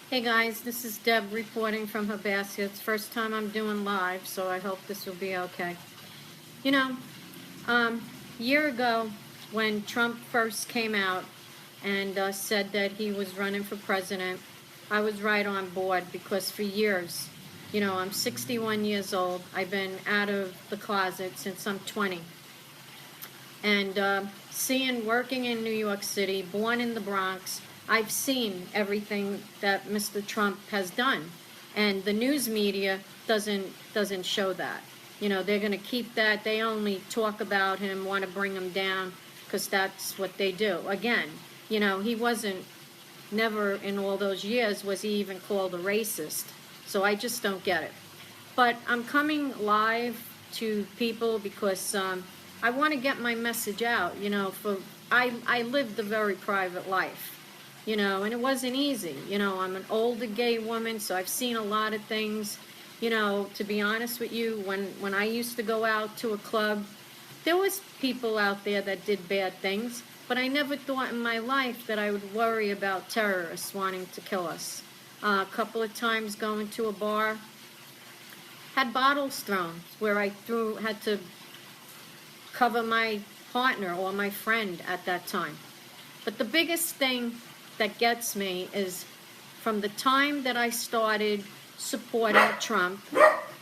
Hey guys, this is Deb reporting from her basket. It's first time I'm doing live, so I hope this will be okay. You know, year ago when Trump first came out and said that he was running for president, I was right on board because for years, I'm 61 years old. I've been out of the closet since I'm 20. And working in New York City, born in the Bronx, I've seen everything that Mr. Trump has done, and the news media doesn't show that. They're going to keep that. They only talk about him, want to bring him down, because that's what they do. Again, he wasn't. Never in all those years was he even called a racist. So I just don't get it. But I'm coming live to people because I want to get my message out. I lived a very private life, and it wasn't easy. I'm an older gay woman, so I've seen a lot of things. To be honest with you, when I used to go out to a club, there was people out there that did bad things, but I never thought in my life that I would worry about terrorists wanting to kill us. A couple of times going to a bar, had bottles thrown where I had to cover my partner or my friend at that time. But the biggest thing that gets me is from the time that I started supporting Trump,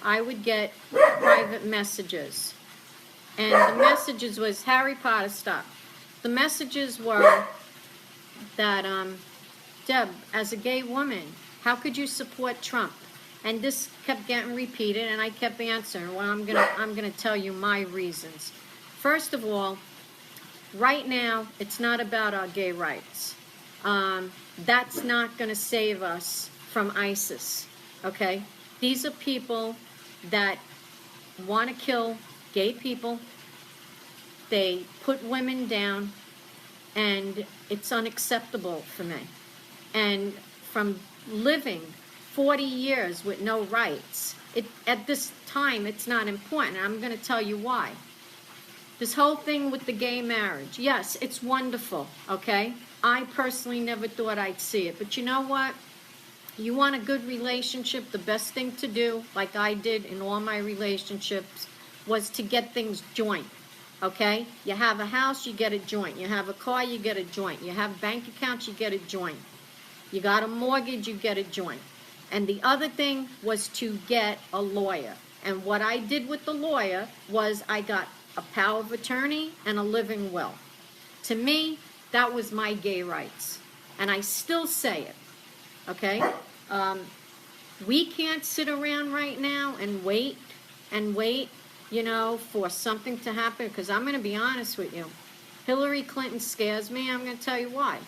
I would get private messages. And the messages was, Harry Potter, stop. The messages were that, Deb, as a gay woman, how could you support Trump? And this kept getting repeated, and I kept answering. Well, I'm gonna tell you my reasons. First of all, right now, it's not about our gay rights. That's not going to save us from ISIS, okay? These are people that want to kill gay people. They put women down, and it's unacceptable for me. And from living 40 years with no rights, at this time, it's not important. I'm going to tell you why. This whole thing with the gay marriage, yes, it's wonderful, okay? I personally never thought I'd see it. But you know what? You want a good relationship, the best thing to do, like I did in all my relationships, was to get things joint, okay? You have a house, you get a joint. You have a car, you get a joint. You have bank accounts, you get a joint. You got a mortgage, you get a joint. And the other thing was to get a lawyer. And what I did with the lawyer was I got a power of attorney and a living will. To me, that was my gay rights. And I still say it, okay? We can't sit around right now and wait, for something to happen, because I'm going to be honest with you. Hillary Clinton scares me. I'm going to tell you why.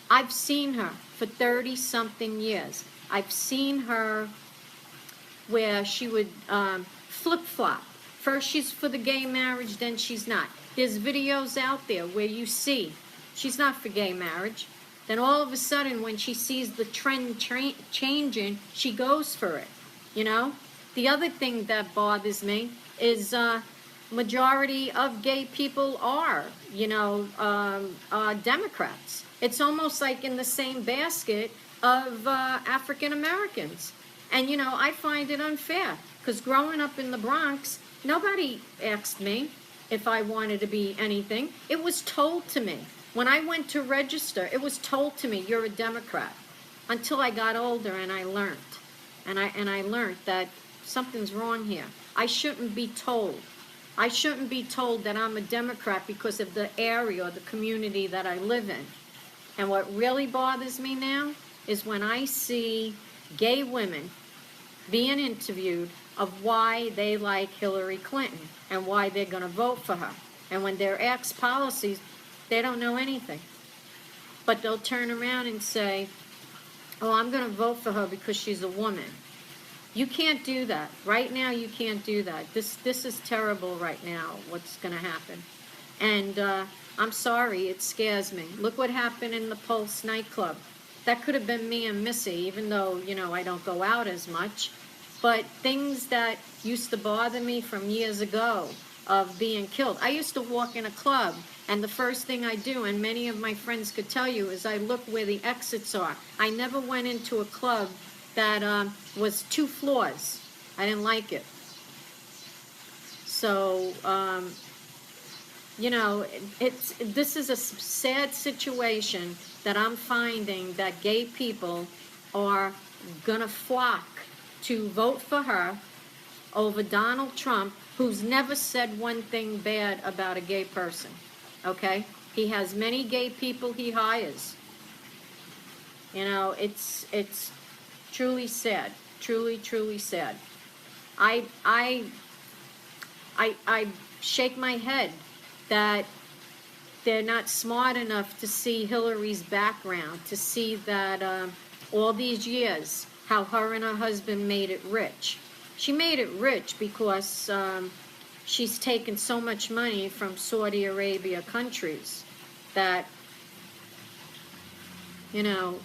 I've seen her for 30-something years. I've seen her where she would flip-flop. First she's for the gay marriage, then she's not. There's videos out there where you see she's not for gay marriage. Then all of a sudden, when she sees the trend changing, she goes for it, The other thing that bothers me is majority of gay people are, Democrats. It's almost like in the same basket of African Americans. And, I find it unfair because growing up in the Bronx, nobody asked me if I wanted to be anything. It was told to me. When I went to register, it was told to me, you're a Democrat. Until I got older and I learned. And I learned that something's wrong here. I shouldn't be told. I shouldn't be told that I'm a Democrat because of the area or the community that I live in. And what really bothers me now is when I see gay women being interviewed of why they like Hillary Clinton and why they're going to vote for her. And when they're asked policies, they don't know anything. But they'll turn around and say, oh, I'm going to vote for her because she's a woman. You can't do that. Right now, you can't do that. This is terrible right now, what's going to happen. And I'm sorry, it scares me. Look what happened in the Pulse nightclub. That could have been me and Missy, even though, I don't go out as much. But things that used to bother me from years ago, of being killed. I used to walk in a club, and the first thing I do, and many of my friends could tell you, is I look where the exits are. I never went into a club that was 2 floors. I didn't like it. So, you know, this is a sad situation that I'm finding that gay people are gonna flock to vote for her over Donald Trump, who's never said one thing bad about a gay person, okay? He has many gay people he hires. You know, it's truly sad, truly sad. I shake my head that they're not smart enough to see Hillary's background, to see that all these years, how her and her husband made it rich. She made it rich because she's taken so much money from Saudi Arabia countries that, you know,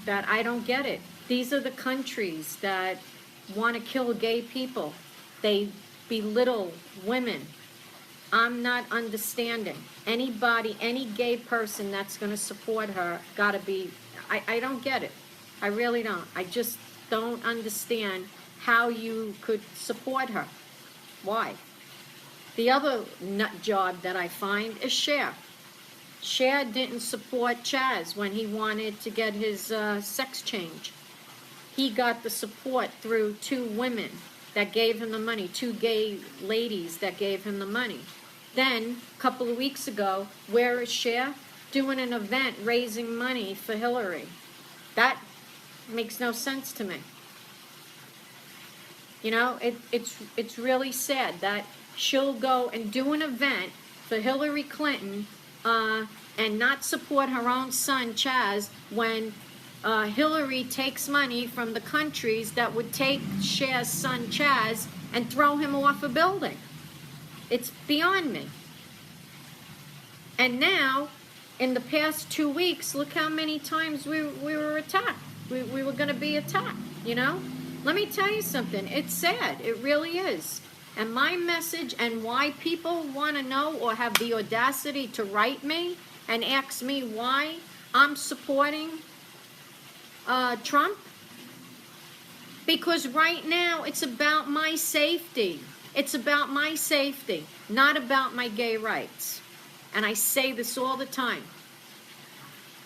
that I don't get it. These are the countries that want to kill gay people. They belittle women. I'm not understanding. Anybody, any gay person that's going to support her, got to be, I don't get it. I really don't. I just don't understand how you could support her. Why? The other nut job that I find is Cher. Cher didn't support Chaz when he wanted to get his sex change. He got the support through 2 women that gave him the money, 2 gay ladies that gave him the money. Then, a couple of weeks ago, where is Cher? Doing an event raising money for Hillary. That makes no sense to me. You know, it's really sad that she'll go and do an event for Hillary Clinton and not support her own son, Chaz, when Hillary takes money from the countries that would take Cher's son, Chaz, and throw him off a building. It's beyond me. And now, in the past 2 weeks, look how many times we were attacked. We were going to be attacked, you know? Let me tell you something. It's sad. It really is. And my message and why people want to know or have the audacity to write me and ask me why I'm supporting Trump, because right now it's about my safety. It's about my safety, not about my gay rights. And I say this all the time.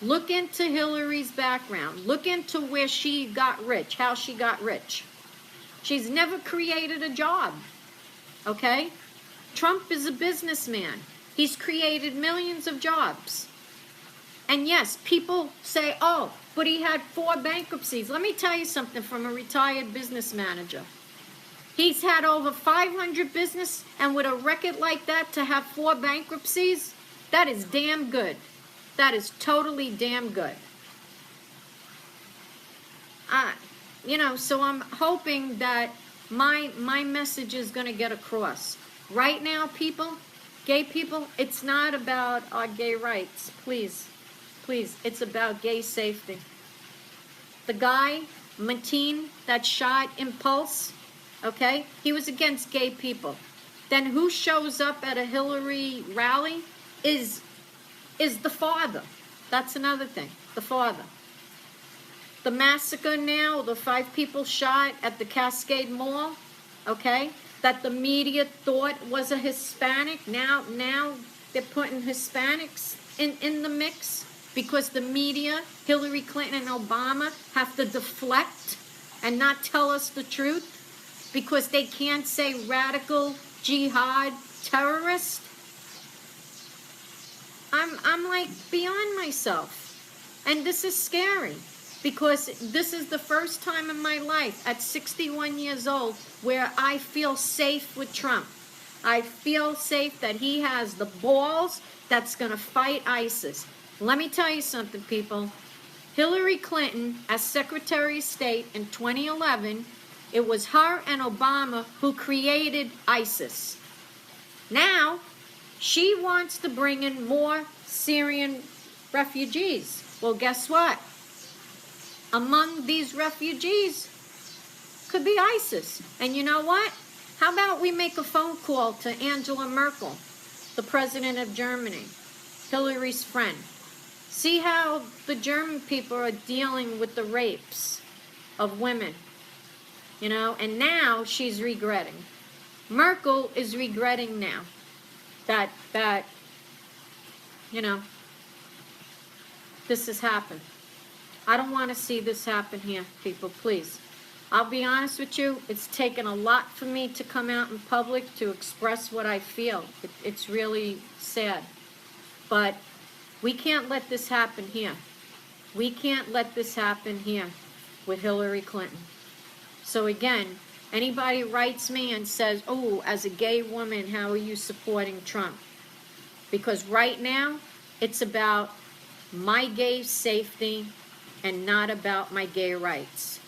Look into Hillary's background. Look into where she got rich, how she got rich. She's never created a job, okay? Trump is a businessman. He's created millions of jobs. And yes, people say, oh, but he had 4 bankruptcies. Let me tell you something from a retired business manager. He's had over 500 business, and with a record like that, to have 4 bankruptcies, that is damn good. That is totally damn good. You know, so I'm hoping that my message is going to get across. Right now, people, gay people, it's not about our gay rights. Please, please, it's about gay safety. The guy, Mateen, that shot Impulse, okay, he was against gay people. Then who shows up at a Hillary rally is the father. That's another thing, the father. The massacre now, the 5 people shot at the Cascade Mall, okay, that the media thought was a Hispanic. Now they're putting Hispanics in the mix because the media, Hillary Clinton and Obama, have to deflect and not tell us the truth because they can't say radical jihad terrorist. I'm like beyond myself. And this is scary because this is the first time in my life at 61 years old where I feel safe with Trump. I feel safe that he has the balls that's going to fight ISIS. Let me tell you something, people. Hillary Clinton, as Secretary of State in 2011, it was her and Obama who created ISIS. Now, she wants to bring in more Syrian refugees. Well, guess what? Among these refugees could be ISIS. And you know what? How about we make a phone call to Angela Merkel, the president of Germany, Hillary's friend? See how the German people are dealing with the rapes of women, you know, and now she's regretting. Merkel is regretting now that you know, this has happened. I don't want to see this happen here, people, please. I'll be honest with you, it's taken a lot for me to come out in public to express what I feel. It's really sad. But we can't let this happen here. We can't let this happen here with Hillary Clinton. So again, anybody writes me and says, oh, as a gay woman, how are you supporting Trump? Because right now, it's about my gay safety and not about my gay rights.